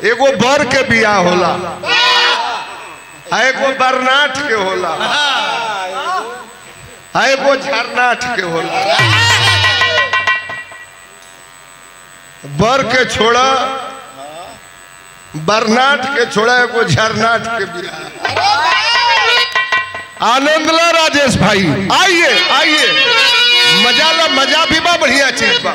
एगो बर के बियाह होला, एगो बरनाट के होला, एगो झरनाट के होला। बर के छोड़ा, बरनाट के छोड़ा, एगो झरनाट के बियाह। आनंद ला राजेश भाई, आइए आइए, मजा ला, मजा भी बा, बढ़िया चीज बा।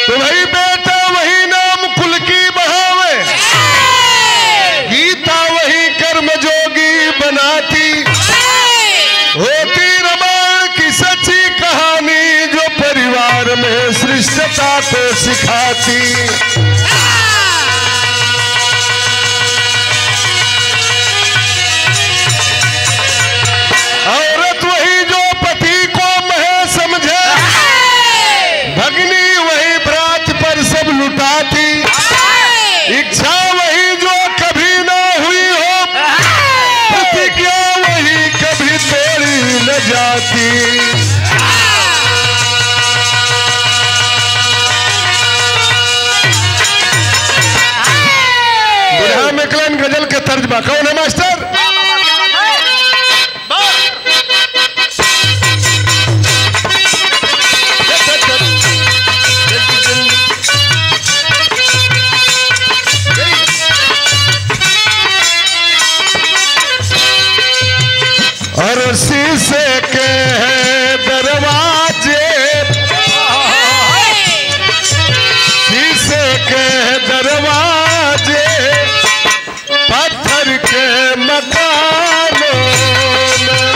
तो भाई बेटा वही नाम कुल की बहावे, गीता वही कर्म जोगी बनाती, होती रामायण की सच्ची कहानी जो परिवार में श्रेष्ठता को सिखाती। औरत वही जो पति को मह समझे, भगनी वही ब्रात पर सब लुटाती, इच्छा वही जो कभी ना हुई हो, प्रतिज्ञा वही कभी तोड़ी न जाती। बुढ़ा मिकलन गजल के तर्जमा कौन है मास्टर? और शीशे के दरवाजे, शीशे के दरवाजे, पत्थर के मकानों में,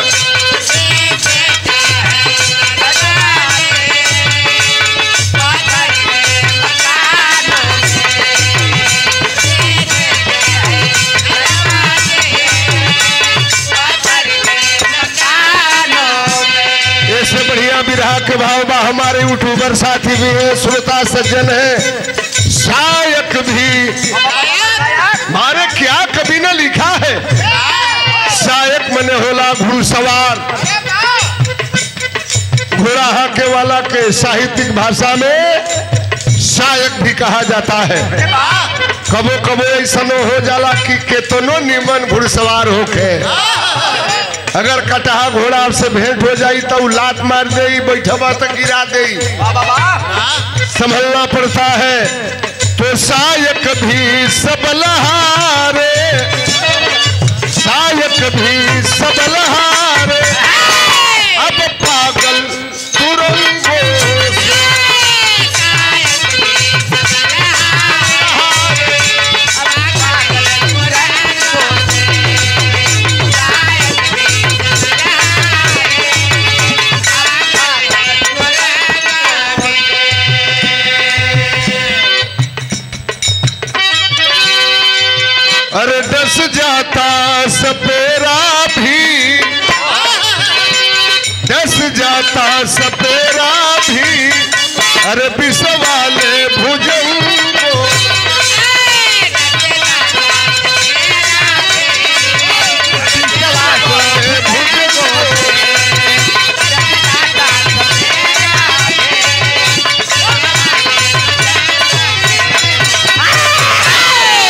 बढ़िया विरहा के भाव बा। हमारे यूट्यूबर साथी भी है, श्रोता सज्जन है, शायक भी। मारे क्या कभी न लिखा है, शायक मने होला घुड़सवार, घोड़ा हाके वाला के साहित्यिक भाषा में शायक भी कहा जाता है। कबो कबो ऐसा हो जाला कि केतनो निमन घुड़सवार होके अगर कटहा घोड़ा आपसे भेंट हो जाई तो लात मार दे, बैठबा तो गिरा दे, संभलना पड़ता है। तो शायक भी सबलहारे, शायक भी सबलहारे, अब पागल तुरंगों से, अरे डस जाता सपेरा भी, डस जाता सपेरा भी, अरे विष वाले भुजंगों,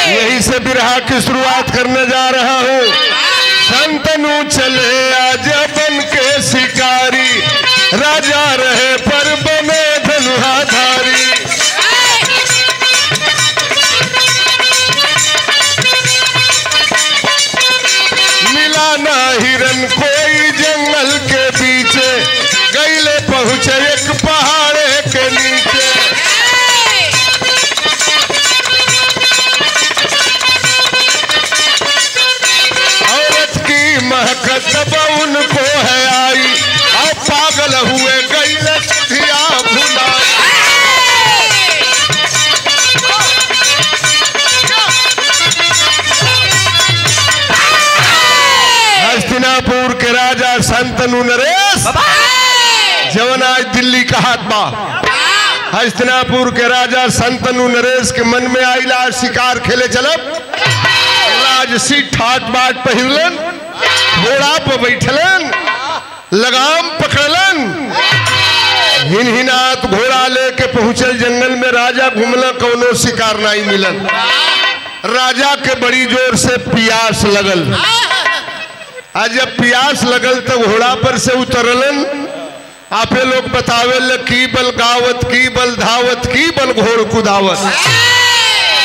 यही से बिरहा की शुरुआत करने जा रहा हूँ। संतनु चले आज बन के शिकारी, राजा रहे पर बने धनुहाधारी। मिला ना हिरन कोई जंगल के पीछे, गईले पहुंचे एक पहाड़े के नीचे। महकत उनको है आई, और पागल हुए गई लथिया भुलाई। हस्तिनापुर के राजा संतनु नरेश, जवन आज दिल्ली का हाथ बा, हस्तिनापुर के राजा संतनु नरेश के मन में आइला शिकार खेले चलब। राजसी ठाट बाट पहिरलन, घोड़ा पर बैठलन, लगाम पकड़लन, हिनहिनात घोड़ा लेके पहुंचल जंगल में। राजा घूमला, कौनो शिकार नहीं मिलन। राजा के बड़ी जोर से प्यास लगल। आज जब प्यास लगल तो घोड़ा पर से उतरलन। आपे लोग बतावे की बल गावत, की बल धावत, की बल घोड़ कुदावत।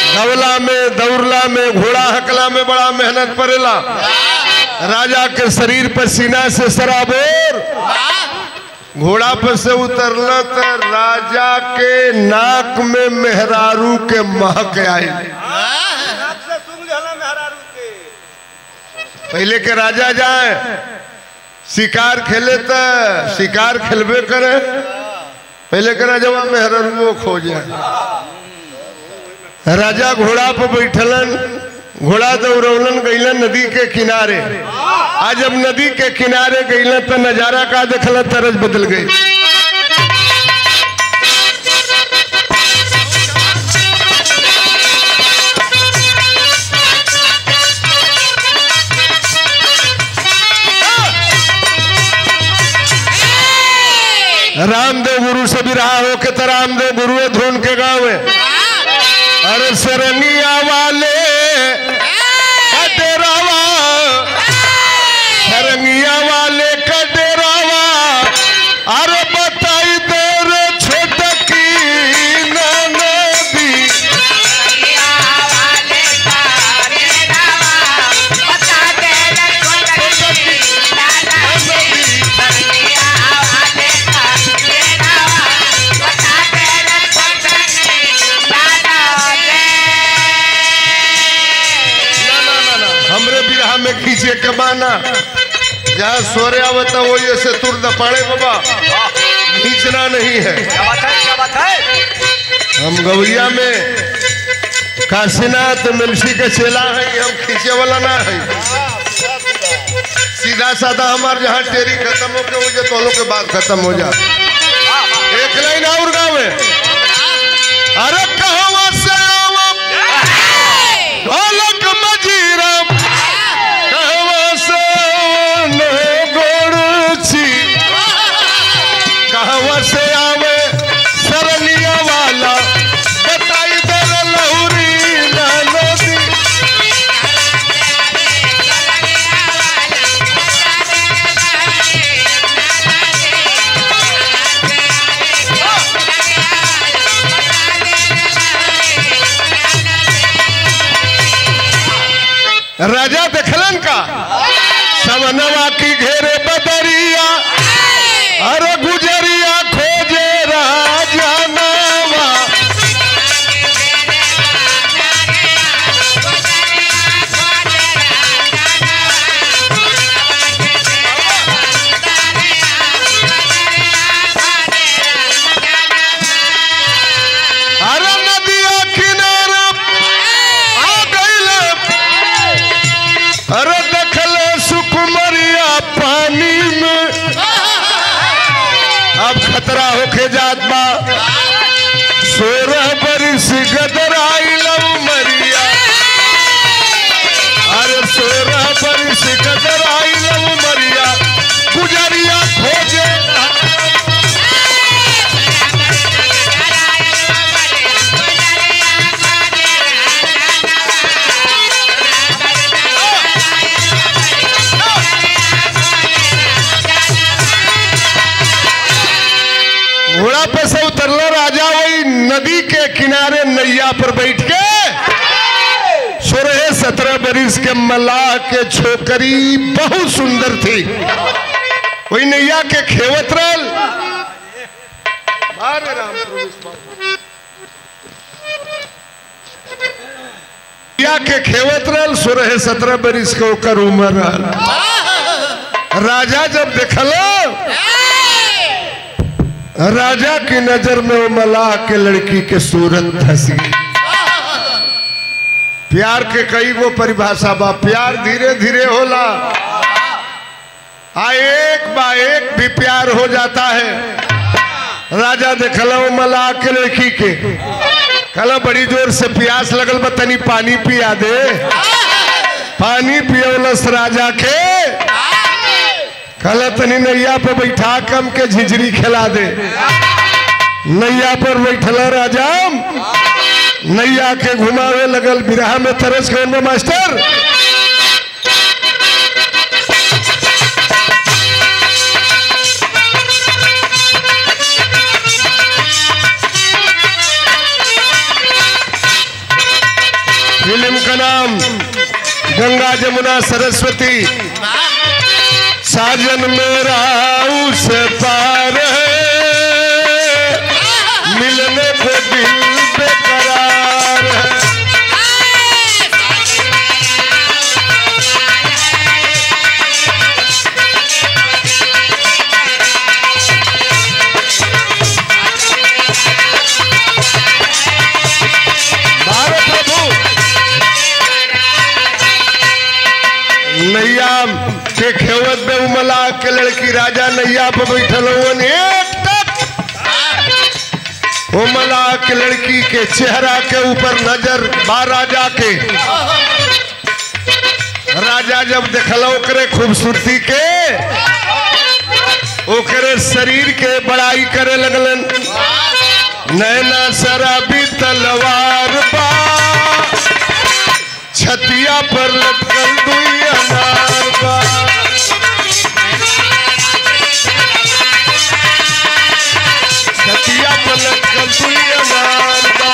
दौला में, दौड़ला में, घोड़ा हकला में बड़ा मेहनत पड़ेला। राजा के शरीर पर सीना से सराबोर। घोड़ा पर से उतरला तो राजा के नाक में मेहरारू के महक आई। पहले के राजा जाए शिकार खेले तो शिकार खेलबे करे, पहले के राजा मेहरारू खोजे। राजा घोड़ा पर बैठलन, घोड़ा दौड़ौलन, गईलन नदी के किनारे। आज जब नदी के किनारे गईलन तो नजारा का देखला, तरज बदल गई। रामदेव गुरु से भी रहा हो के तो रामदेव गुरु धुन के गाँव में। अरे सरनिया वाले कडेरावा, सरनिया वाले कडेरावा, अरे बताई दे रे छोटकी नदी। में खींचे कमाना जहाँ सोरे आवता वो ये से तुर दपाड़े बाबा, खींचना नहीं है। क्या बात है? हम गवैया में काशीनाथ मिलसी के चेला है, हम खींचे वाला ना है। सीधा साधा हमारे जहाँ टेरी खत्म हो के मुझे तोलों के बाद खत्म हो जा। एक लाइन और गावे, अरे कहवा से ढोलक मजीरा, कहवा से आवे सरनिया वाला, बताई दे लहुरी नदी। राजा देखलन का समनवा की घेरे बदरिया, अरे गुजरिया खोजे राजा नावा। अरे नदिया किनारे आ गईले, अरे देखले सुकुमरिया पानी में। अब खतरा होके जात बा, 16 बरिस गदराई लव मरिया। अरे 16 बरिस गदराई लव मरिया, गुजरिया खोजे। घोड़ा पे से उतरलो राजा, वही नदी के किनारे नैया पर बैठ के 16-17 बरिस के मलाह के छोकरी बहुत सुंदर थी। वही नैया के खेवत रहल। नैया के खेवत रहल, 16-17 बरिस के ओकर उम्र रहल। राजा जब देखलो, राजा की नजर में वो मलाह के लड़की के सूरत धस गई। प्यार के कई वो परिभाषा बा, प्यार धीरे धीरे होला, एक बा एक भी प्यार हो जाता है। राजा देखला वो मलाह के लड़की के, कहला बड़ी जोर से प्यास लगल बा, तनी पानी पिया दे। पानी पियौलस राजा के, कहला तनी नैया पर बैठा कम के झिझरी खिला दे। नैया पर बैठला राजा, नैया के घुमावे लगल, बिरहा में तरस कौन बा मास्टर? फिल्म का नाम गंगा जमुना सरस्वती। साजन मेरा उस पार है, मिलने को दिल बेकरार है। नैया के खेवत में उमला के लड़की राजा नैया पर बैठल हुवन। एक तक उमला के लड़की के चेहरा के ऊपर नजर बा राजा के। राजा जब देखलो ओकरे खूबसूरती के, ओकरे शरीर के बड़ाई करे लगलन। नैना शराबी तलवार बा, छतिया पर लटकल दुई अनार बा। छतिया पर लटकल दुई अनार बा।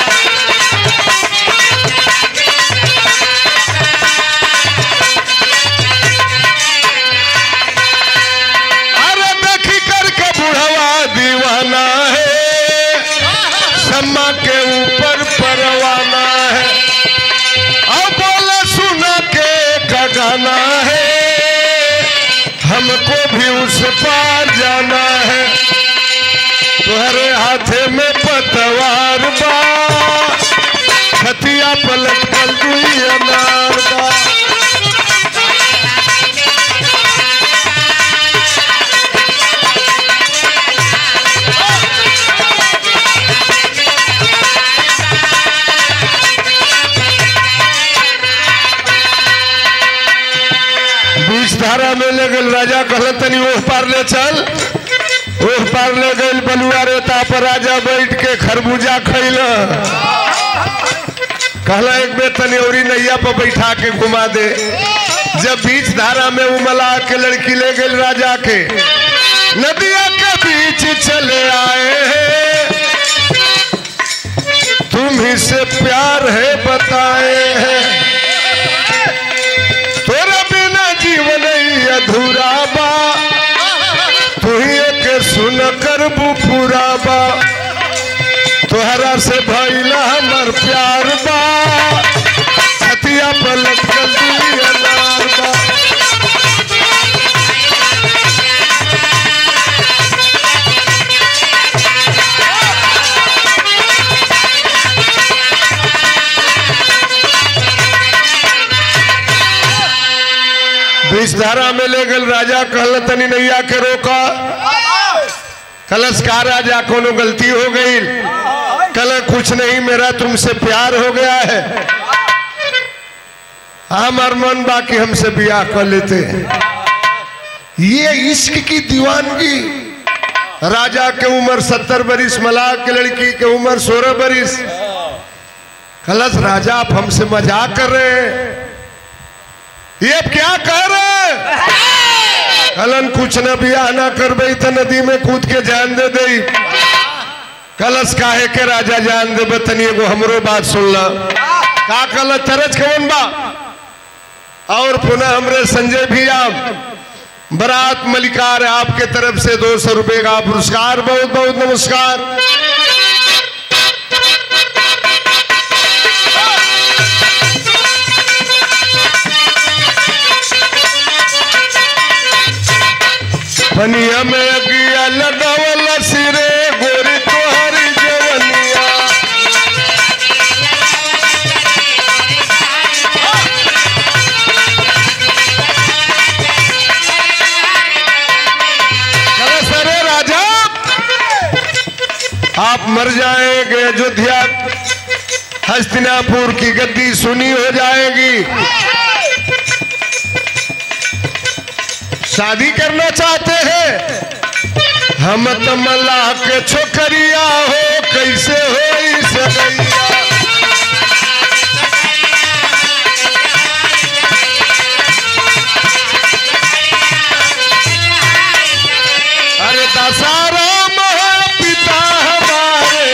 अरे देखी करके बुढ़वा दीवाना है, सम्मा के ऊपर परवाना है। गाना है, हमको भी उस पार जाना है। तुम्हारे हाथे में पतवार बा, खतिया पलट कर दुई अनार बा। धारा में ले गल राजा, कहल तनी ओह पार ले चल। ओह पार ले गल बलुआ रेता पर राजा बैठ के खरबूजा खैल। कहला एक बेर तनी औरी नैया पर बैठा के घुमा दे। जब बीच धारा में उमला के लड़की ले गई राजा के, नदिया के बीच चले आए हैं, तुम्ही से प्यार है बताए हैं। तोरा बिना जीवन अधूरा बा, तुही के सुन कर बुपुरा बा। तोहरा से भइला हमर प्यार बा, छतिया पर लटकल दुई अनार बा। बीच धारा में ले गल राजा, कहल तनी नैया के रोका। कलश का राजा कोनो गलती हो गई? कल कुछ नहीं, मेरा तुमसे प्यार हो गया है। हमार मन बाकी हमसे ब्याह कर लेते हैं। ये इश्क की दीवानगी। राजा के उम्र 70 बरिस, मलाह के लड़की के उम्र 16 बरिस। कलश राजा आप हमसे मजाक कर रहे हैं, ये अब क्या कह रहे? कलन कुछ न बियाह ना करबे तो नदी में कूद के जान दे दे। कलश काहे के राजा जान दे? बतनी एगो हमरो बात सुन ला। का कल तरज कौन बा? और पुनः हमरे संजय भैया बरात मलिकार है, आपके तरफ से 200 रुपए का पुरस्कार। बहुत बहुत नमस्कार। पनिया में अगिया लगावल सिरे गोरी तोहरी जवनिया। सरे राजा आप मर जाएंगे, अयोध्या हस्तिनापुर की गद्दी सुनी हो जाएगी। शादी करना चाहते हैं? हम तो मल्लाह के छोकरिया हो, कैसे हो सगैया। अरे दासाराम है पिता हमारे,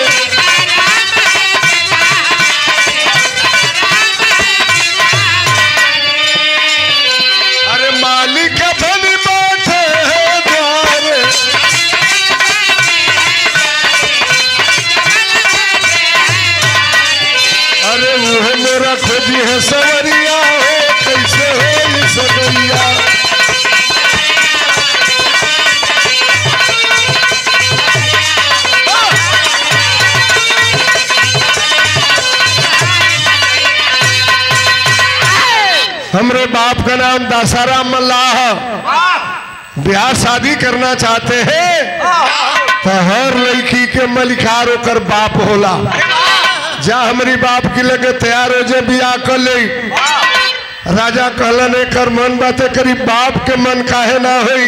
अरे मालिक बनी बैठे हैं द्वारे। अरे वो मेरा खोजी है सवरिया हो, कैसे हो सगैया। हमरे बाप का नाम दासाराम मल्लाह, ब्याह शादी करना चाहते हैं तो हर लड़की के मलिकार होकर बाप होला। जा हमारी बाप की लगे तैयार हो जाए ब्याह कर ले। राजा कहलन एकर मन बातें करी, बाप के मन काहे ना हुई।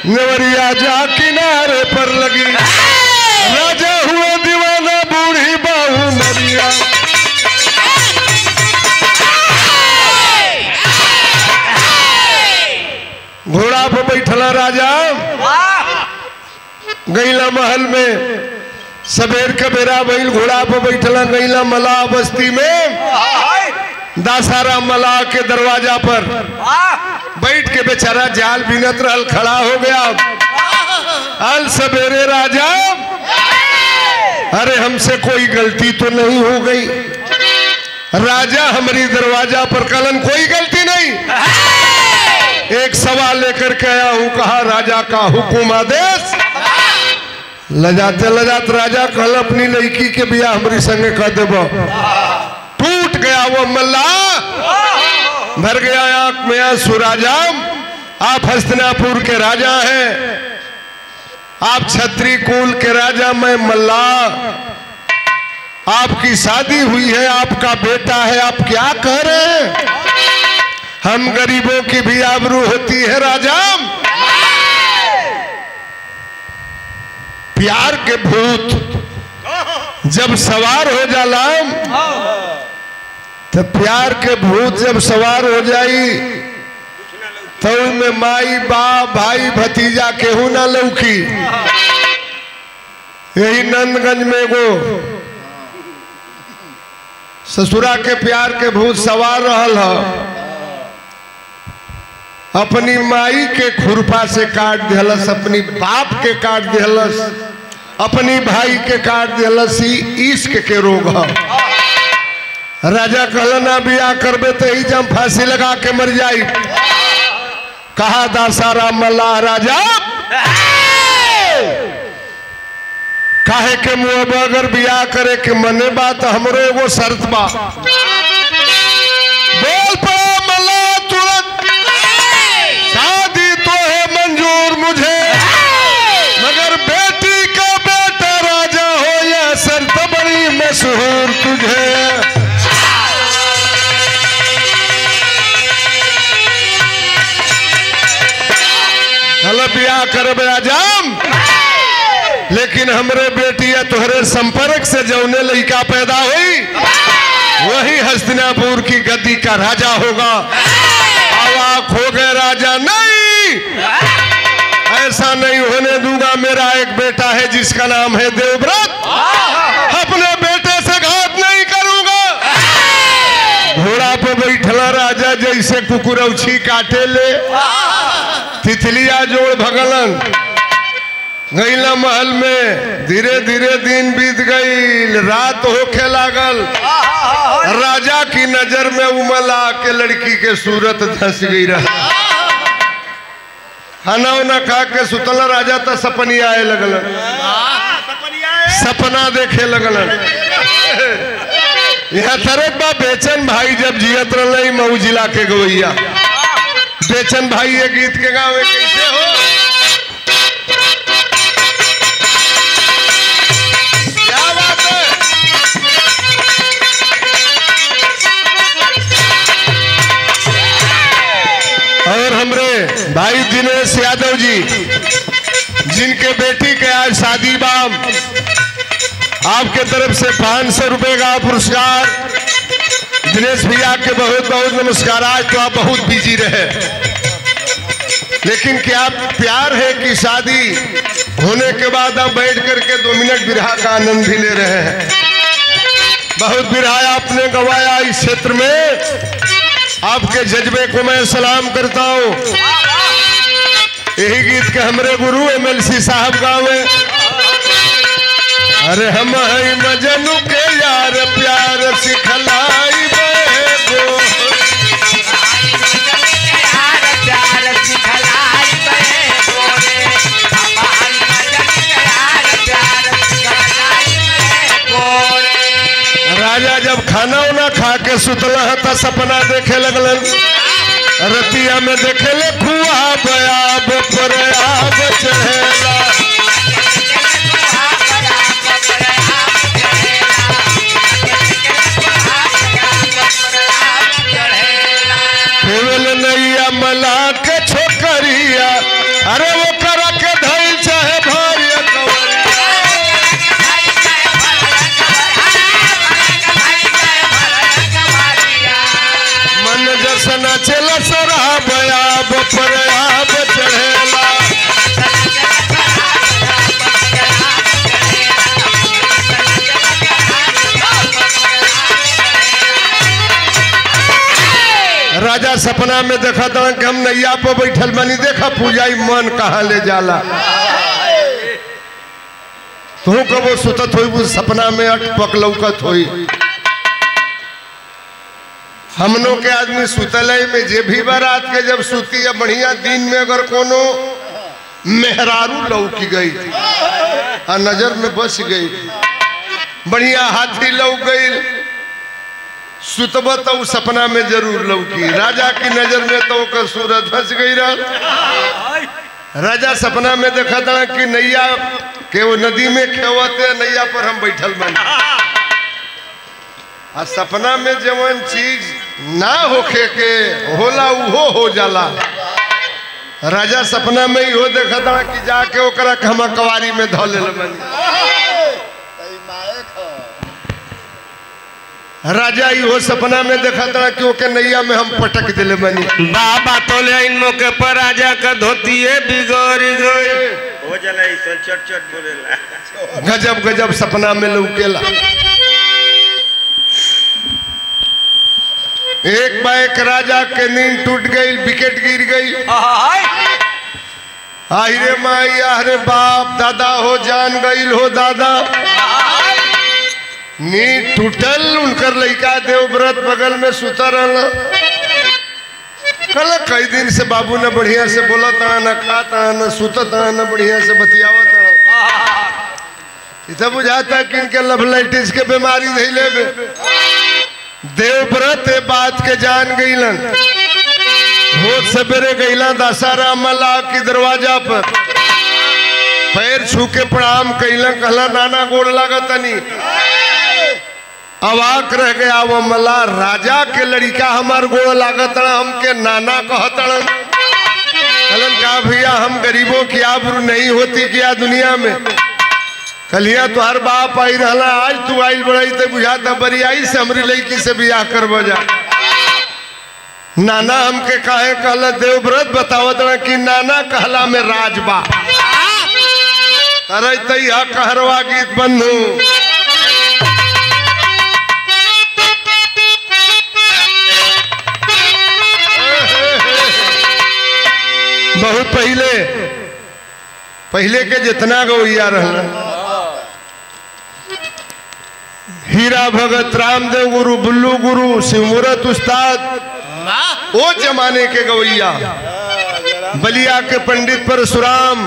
नेवरिया जा किनारे पर लगी, राजा हुआ दीवाना बूढ़ी बाहू मरिया। घोड़ा पर बैठला राजा, गईला महल में, सबेर के बेरा बैल घोड़ा पर बैठला, गईला मल्लाह बस्ती में। दासाराम मल्लाह के दरवाजा पर बैठ के बेचारा जाल बीनत रहल, खड़ा हो गया। अल सवेरे राजा, अरे हमसे कोई गलती तो नहीं हो गई। राजा हमारी दरवाजा पर कलन, कोई गलती नहीं, एक सवाल लेकर के आया हूं। कहा राजा का हुकुम आदेश। लजाते लजाते राजा कल अपनी लड़की के बियाह हमारी संगे कर देव। टूट गया वो मल्लाह, भर गया आंख में आंसू। राजा आप हस्तिनापुर के राजा हैं, आप क्षत्रिय कुल के राजा, मैं मल्लाह, आपकी शादी हुई है, आपका बेटा है, आप क्या कह रहे हैं? हम गरीबों की भी आबरू होती है राजा। प्यार के भूत जब सवार हो जाला, तो प्यार के भूत जब सवार हो जाई तो में माई बाप भाई भतीजा केहू ना लौकी। यही नंदगंज में एगो ससुरा के प्यार के भूत सवार रहल है। अपनी माई के खुरपा से काट दिलस, अपनी बाप के काट दिलस, अपनी भाई के काट दिलस। इश्क के रोग है। राजा कहलना बियाह करबे तो ही जम फांसी लगा के मर जाई। कहा दासाराम मल्लाह राजा, काहे के मुँह अगर बियाह करे के मने बात हमरो एगो शर्त बा। बोल पड़ा मल्लाह तुरंत, शादी तो है मंजूर मुझे, मगर बेटी का बेटा राजा हो या शर्त बड़ी मशहूर तुझे। बियाह करबे आजम, लेकिन हमरे बेटिया तुहरे संपर्क से जौने लड़का पैदा हुई वही हस्तिनापुर की गद्दी का राजा होगा। आवाक हो गए राजा, नहीं ऐसा नहीं होने दूंगा। मेरा एक बेटा है जिसका नाम है देवव्रत, अपने बेटे से घात नहीं करूंगा। घोड़ा पे बैठला राजा जैसे कुकुरौछी काटे ले, तितलिया जोड़ भगलन। गईला महल में धीरे धीरे दिन बीत गई, रात होखे लागल। राजा की नजर में उमला के लड़की के सूरत धंस गई रहा। खाना उना खा के सुतला राजा तो सपनी आए लगल, सपना देखे लगल। यहाँ तरफ बा बेचन भाई जब जियत रही मऊ जिला के गवैया। बेचन भाई ये गीत के गाँव में कैसे हो? क्या बात है? और हमरे भाई दिनेश यादव जी, जिनके बेटी के आज शादी बाम, आपके तरफ से 500 रुपए का पुरस्कार। दिनेश भैया के बहुत बहुत नमस्कार। आज तो आप बहुत बिजी रहे, लेकिन क्या प्यार है कि शादी होने के बाद आप बैठ करके 2 मिनट बिरहा का आनंद भी ले रहे हैं। बहुत बिरहा आपने गवाया इस क्षेत्र में, आपके जज्बे को मैं सलाम करता हूँ। यही गीत के हमारे गुरु MLC साहब गावे, अरे हम मजनू के यार प्यार सिखलाई बेगो, राजा जब खाना उना खा के सुतला था सपना देखे लगलन, रतिया में देखे ले खुआ बयाब पर आब चढ़ेला, केवल नैया मला के छोकरिया, अरे वो करा के धैल चाहे भारिया मन जसना चला सरा बयाब पर आब चढ़ेला, राजा सपना में देखा था कि हम नैया पर बैठल बनी, देखा पूजाई मन कहाँ ले जाला। तू कबो सुतत होई सपना में अटपक लौकत होई। हमनों के आदमी सुतलय में जे भी बारात के जब सुती है बढ़िया दिन में अगर कोनो मेहरारू लौकी गई और नजर में बस गई, बढ़िया हाथी लौक गई, सुतब तो सपना में जरूर लौकी। राजा की नजर में तो का सूरत फंस गई रहा। राजा सपना में देखा था कि नैया के वो नदी में खेवते, नैया पर हम बैठल बन। आ सपना में जवन चीज ना होखे के होला उहो हो जाला। राजा सपना में ही हो देखा था कि जाके ओकरा हम कवारी में धो ले बनी। राजा ही हो सपना में देखा था कि ओके नैया में हम पटक दिले बनी। बाबा तो ले इन मौके पर राजा का धोतिए बिगड़ गए हो जाला, ऐसा चट चट बोलेला। गजब गजब सपना में लौकेला। एक बाइक राजा के नींद टूट गई, विकेट गिर गई। आहिरे माई आहरे बाप दादा हो जान गई हो दादा। नींद टूटल, उनकर लड़का देवव्रत बगल में सुता रहना। कल कई दिन से बाबू ने बढ़िया से बोला था, न खाता न सुता न बढ़िया से बतियावा था। इतना बुझाता कि इनके लवलाइटिस के बीमारी धैले में। देवव्रत बात के जान गईलन, रोज सवेरे गईला दशहरा मला की दरवाजा पर पैर छू के प्रणाम कैला, कहला नाना गोड़ लागतनी। अवाक रह गया वो मला, राजा के लड़का हमार गोड़ लागत, हमके नाना कहतन। कहलन का भैया हम गरीबों की आबरू नहीं होती क्या दुनिया में। कलिया तुहार बाप आई रहला, आज तू आइल बड़ाई तो बुझाता बरियाई से हमरी लड़की से बियाह करबो जा। नाना हमके काहे कहला देवव्रत बतावत ना कि नाना कहला में राजबा। अरे तैया कहरवा गीत बंधु बहुत पहले के जितना गवैया रहना, हीरा भगत, रामदेव गुरु, बुल्लू गुरु, शिवमूर्त उस्ताद, वो जमाने के गवैया। बलिया के पंडित परशुराम,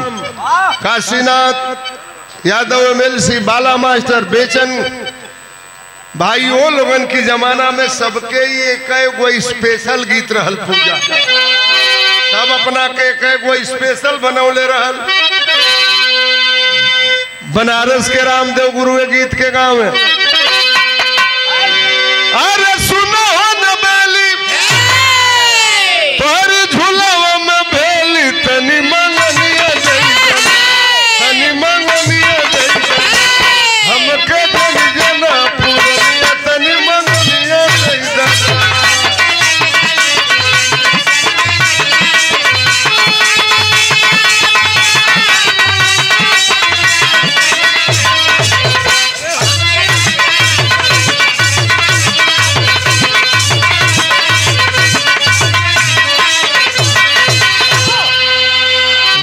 काशीनाथ यादव, MLC बाला मास्टर, बेचन भाई, वो लोगन की जमाना में सबके ये कई गो स्पेशल गीत रहल पूजा। सब अपना के कई गो स्पेशल बनौले रहल। बनारस के रामदेव गुरु के गीत के गाँव में अरे सुनो न बेली तोहरी झूलवा में भेली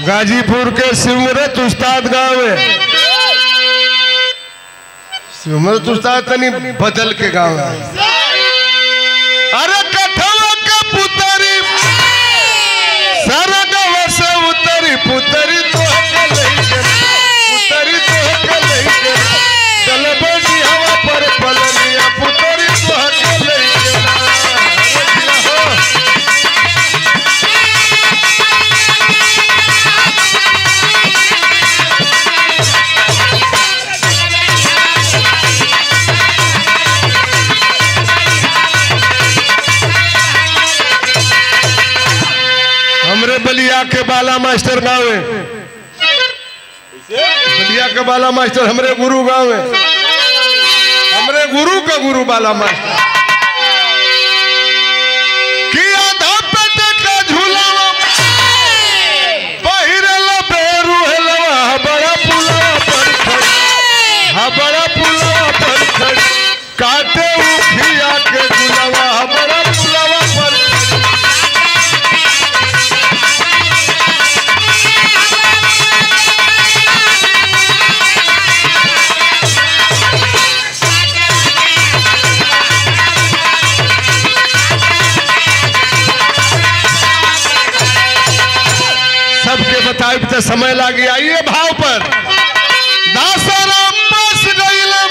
गाजीपुर के शिवमूर्त उस्ताद गांव है। शिवमूर्त उस्ताद तनी बदल के गांव है। अरे कठवा का पुतरी सरगव से उतरी पुतरी तो पुतरी तो चल बड़ी हवा पर पलनिया पुतरी तो हमरे बलिया के बाला मास्टर गाँव है। बलिया के बाला मास्टर हमरे गुरु गाँव है। हमरे गुरु का गुरु बाला मास्टर किया धपट का झूलावा पहिरला बेरू हेलवा बड़ा पुलवा पर खड़ी बड़ा पुलवा पर खड़ी काटे उखिया के गुलवा बड़ा पुलवा पर तो समय लागी। आइए भाव पर दासराम बस गईले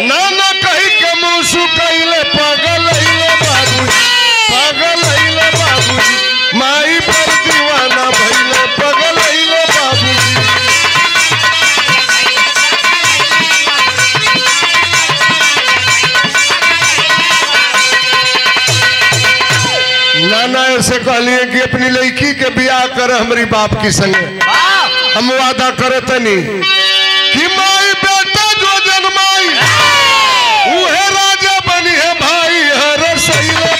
नाना कही के मुसु कईले पागल हईले बाबूजी माई पर दीवाना भइले पागल हईले बाबूजी। नाना ऐसे कहलिए कि अपनी लड़की के ब्याह कर हमारी बाप की संगे। हम वादा करे तनी कि माई बेटा जो जन्माई उहे राजा बनी है भाई। हर सहीले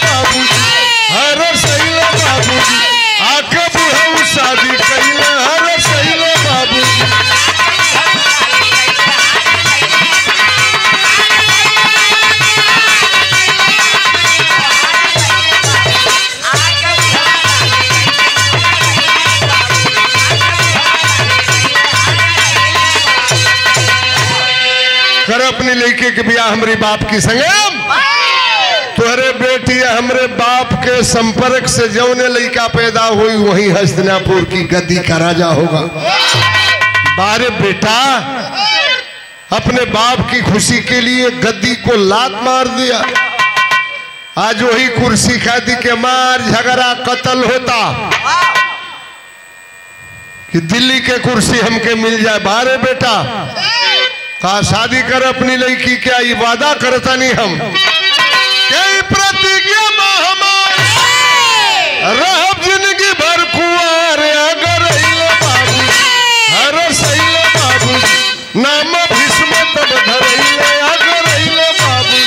बाबूजी आके बुढ़ऊ शादी कईले हर सहीले बाबूजी। कर अपनी लड़के के ब्याह हमारी बाप की संगे। तुहरे बेटी हमरे बाप के संपर्क से जौने लड़का पैदा हुई वही हस्तिनापुर की गद्दी का राजा होगा। बारे बेटा अपने बाप की खुशी के लिए गद्दी को लात मार दिया। आज वही कुर्सी खाती के मार झगड़ा कत्ल होता कि दिल्ली के कुर्सी हमके मिल जाए। बारे बेटा कहा शादी कर अपनी लड़की क्या ये वादा करता नहीं हम कई प्रतिज्ञा रहब जिंदगी भर कुआर अगर हर सहीले बाबू नाम भीष्म तब धरैले अगर बाबू।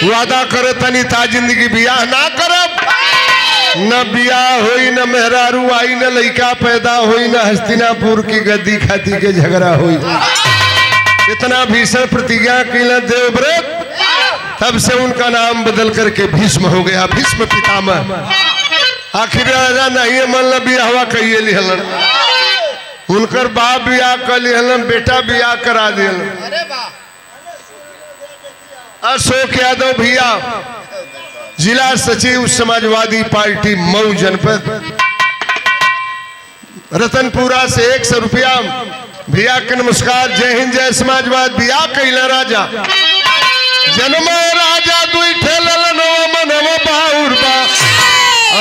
वादा करे तनी ता जिंदगी बियाह ना करब न बियाह होई न मेहरारू आई न लड़का पैदा होई न हस्तिनापुर की गद्दी खाती के झगड़ा होई। इतना भीषण प्रतिज्ञा किला देवव्रत तब से उनका नाम बदल करके भीष्म हो गया। भीष्म पितामह। आखिर राजा नहीं मन बियाहवा कहिए लिहलन उनकर बाप बियाह कर लिहलन बेटा बियाह करा दिलन। अशोक यादव भैया जिला सचिव समाजवादी पार्टी मऊ जनपद रतनपुरा से 100 रुपया भैया के नमस्कार। जय हिंद जय समाजवाद। भैया कैला राजा जन्म राजा दुई ठेलन मनव बाउर बा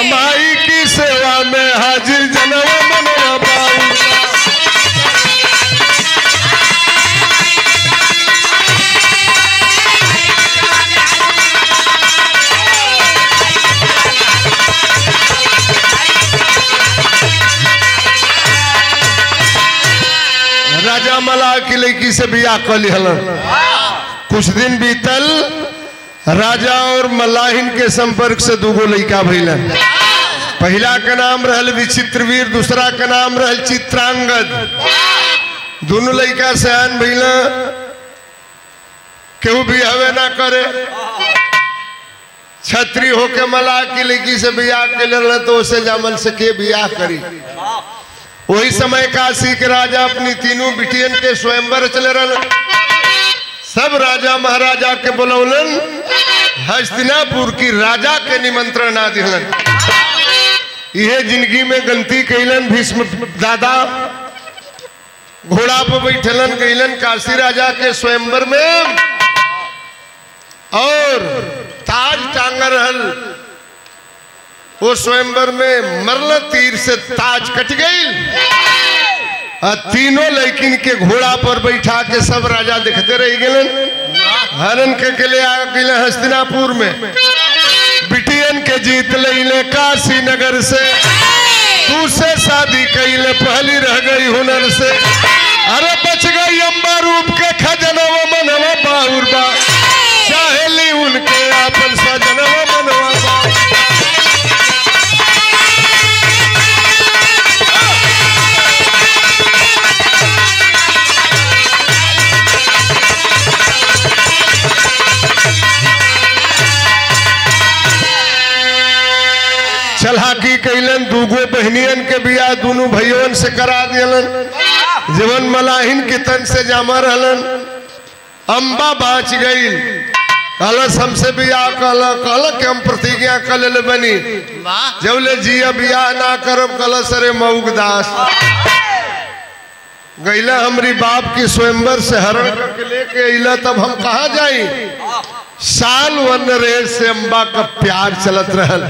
अमाई की सेवा में हाजिर जनव मनव बाउर बा। राजा मलाह की लड़की से बियाह कर लिहलन। कुछ दिन बीतल राजा और मलाहिन के संपर्क से दूगो लड़का भइलन। पहला का नाम रहल विचित्रवीर, दूसरा का नाम रहल चित्रांगद। दोनों लड़का सयान भइला, केहू भी हवे ना करे। छत्री होके मलाह की लड़की से बियाह के ले तो उसे जामल से के बियाह करी। वही समय काशी के राजा अपनी तीनों बिटियन के स्वयंवर चले रहन। सब राजा महाराजा के बुलौलन, हस्तिनापुर की राजा के निमंत्रण ना दिलन। यह जिंदगी में गलती कैलन। भीष्म दादा घोड़ा पर बैठलन, गईलन काशी राजा के स्वयंवर में और ताज टांगा रहल। वो स्वयंवर में मरल तीर से ताज कट गई। तीनों लड़किन के घोड़ा पर बैठा के सब राजा देखते रह गए। हरण के लिए आ गए हस्तिनापुर में। बिटियन के जीत ले काशी नगर से, दूसरे शादी कैले पहली रह गई हुनर से। अरे बच गई अम्बा रूप के खजनवा मनवा बाहुर बा, चाहेली उनके आपन सजनवा मनवा बा। चलाकी कैलन, दूगो बहनियन के बियाह दोनों भैयों से करा दिलन। जीवन मलाहिन के तन से जामा रहलन। अम्बा बाच गई। कलश हमसे बियाह कहल के हम प्रतिज्ञा कर ले बनी, जब ले जिया बियाह ना करब। कलश अरे मऊग दास गईला हमरी बाप की स्वयंवर से हरण करके लेके अला, तब हम कहा जाई। साल वन रेस से अम्बा का प्यार चलत रहल।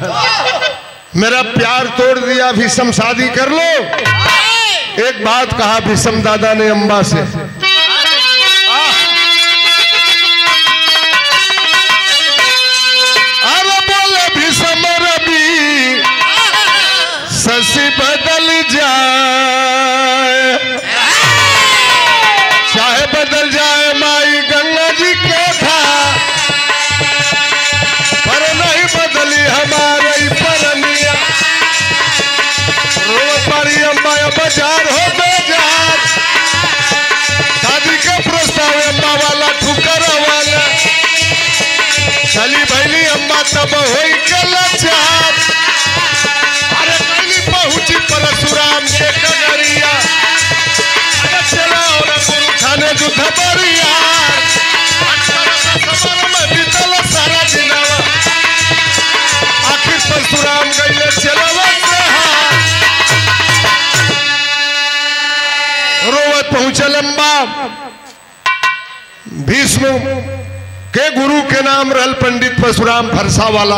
मेरा प्यार तोड़ दिया, भीष्म शादी कर लो। एक बात कहा भीष्म दादा ने अम्बा से, अरे बोले भीष्म रवि शशि बदल जाए, चाहे बदल जाए माई गंगा जी के था, पर नहीं बदली हमारे परनिया। रोपारी अम्बा बाजार हो बेजार, शादी का प्रस्ताव अम्बा वाला ठुकर वाला। चली भैली अम्बा तब होई के लाचार। अरे कैली पहुंची परशुराम के कगरिया। अरे चला और गुरु थाने युद्ध बरिया। में बीतल सारा दिनवा, आखिर परशुराम गईले चलवा से रोवत पहुंचल अम्बा। भीष्म के गुरु के नाम रहल पंडित परशुराम फरसा वाला।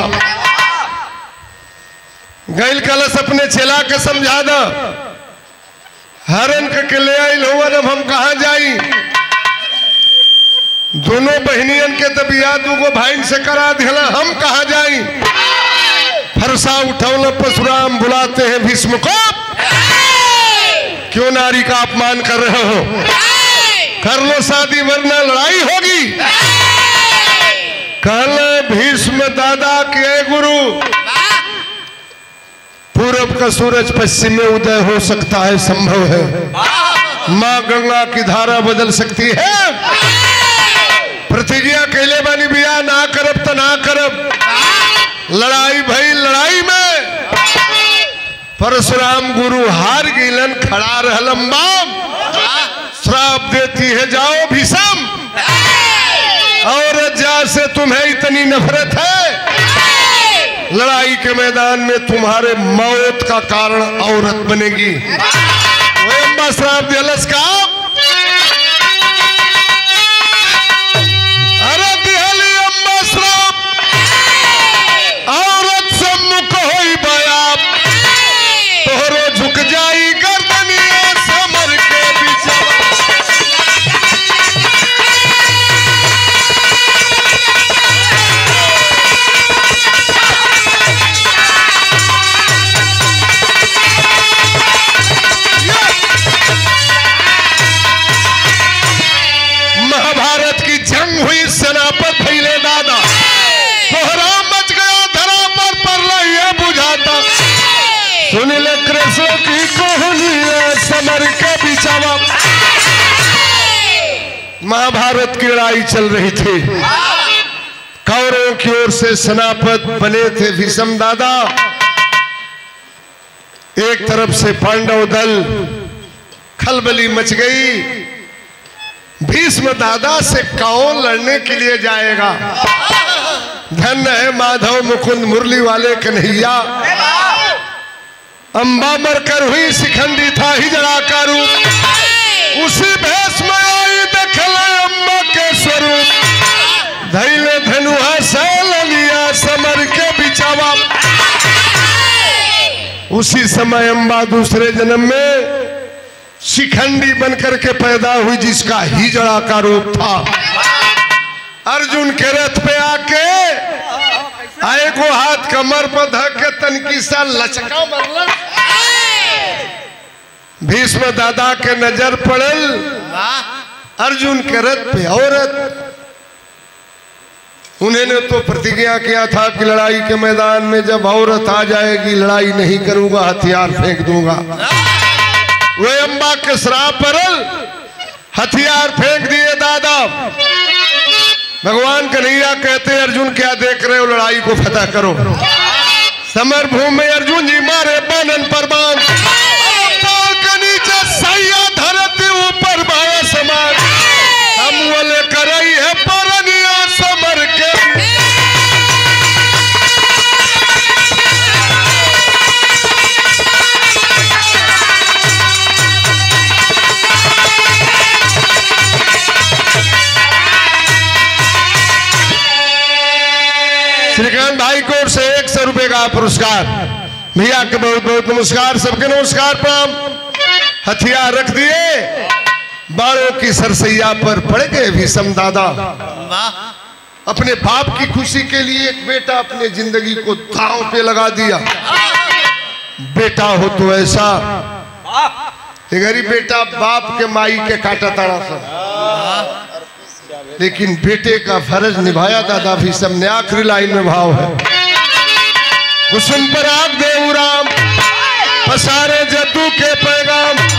गैल कलश अपने चेला के समझा द, हरण के ले आइल हो। अब हम कहा जाई। दोनों बहनियन के तबिया दूगो भाई से करा दिला, हम कहा जाई। फरसा उठौल परशुराम बुलाते हैं भीष्म को। क्यों नारी का अपमान कर रहे हो? कर लो शादी वरना लड़ाई होगी। कल भीष्म दादा के गुरु, पूरब का सूरज पश्चिम में उदय हो सकता है, संभव है। माँ गंगा की धारा बदल सकती है। प्रतिज्ञा कैले बानी बिया ना करब तो ना करब। लड़ाई भई, लड़ाई में परशुराम गुरु हार गिलन, खड़ा रहल अम्बा। श्राप देती है जाओ भीष्म, और जैसे तुम्हें इतनी नफरत है, लड़ाई के मैदान में तुम्हारे मौत का कारण औरत बनेगी। वो अम्बा श्राप दिलस का, अरे दिहली अम्बा श्राप, औरत सम्मुख होई बयाप, तोहरो झुक जाई गर्दनिया समर के बिचवा। सुन ले कृष्ण की कहानी समर के बिचावा। महाभारत की लड़ाई चल रही थी। कौरवों की ओर से सेनापति बने थे भीष्म दादा, एक तरफ से पांडव दल। खलबली मच गई। भीष्म दादा से कौन लड़ने के लिए जाएगा? धन्य है माधव मुकुंद मुरली वाले कन्हैया। अंबा मरकर हुई शिखंडी था हिजड़ा का रूप। उसी भेष में आई देखल अम्बा के स्वरूप। धैले धनुहा साल लिया समर के बिचावा। उसी समय अम्बा दूसरे जन्म में शिखंडी बनकर के पैदा हुई, जिसका हिजड़ा का रूप था। अर्जुन के रथ पे आके आए को हाथ कमर पर धक के तनकी सा लचका मरल। भीष्म दादा के नजर पड़ल अर्जुन के रथ पे औरत। उन्होंने तो प्रतिज्ञा किया था कि लड़ाई के मैदान में जब औरत आ जाएगी लड़ाई नहीं करूंगा, हथियार फेंक दूंगा। वे अम्बा के श्राप परल, हथियार फेंक दिए दादा। भगवान कन्हैया कहते अर्जुन क्या देख रहे हो, लड़ाई को फतह करो। समर भूमि में अर्जुन जी मारे बानन पर बाण। के नीचे सैया धरती ऊपर बाया समान। हम बोले करई है परनिया समर के। श्रीकांत भाई को ओर से 100 रुपए का पुरस्कार। भैया के बहुत बहुत नमस्कार, सबके नमस्कार प्रणाम। हथियार रख दिए, बाणों की सरसैया पर पड़ गए भीष्म दादा। अपने बाप की खुशी के लिए एक बेटा अपने जिंदगी को दांव पे लगा दिया। बेटा हो तो ऐसा, गरीब बेटा बाप के माई के काटा ताड़ा सा, लेकिन बेटे का फर्ज निभाया दादा भीष्म ने। आखिरी लाइन में भाव है, कुसुम पर आग देव राम, पसारे जद्दू के पैगाम।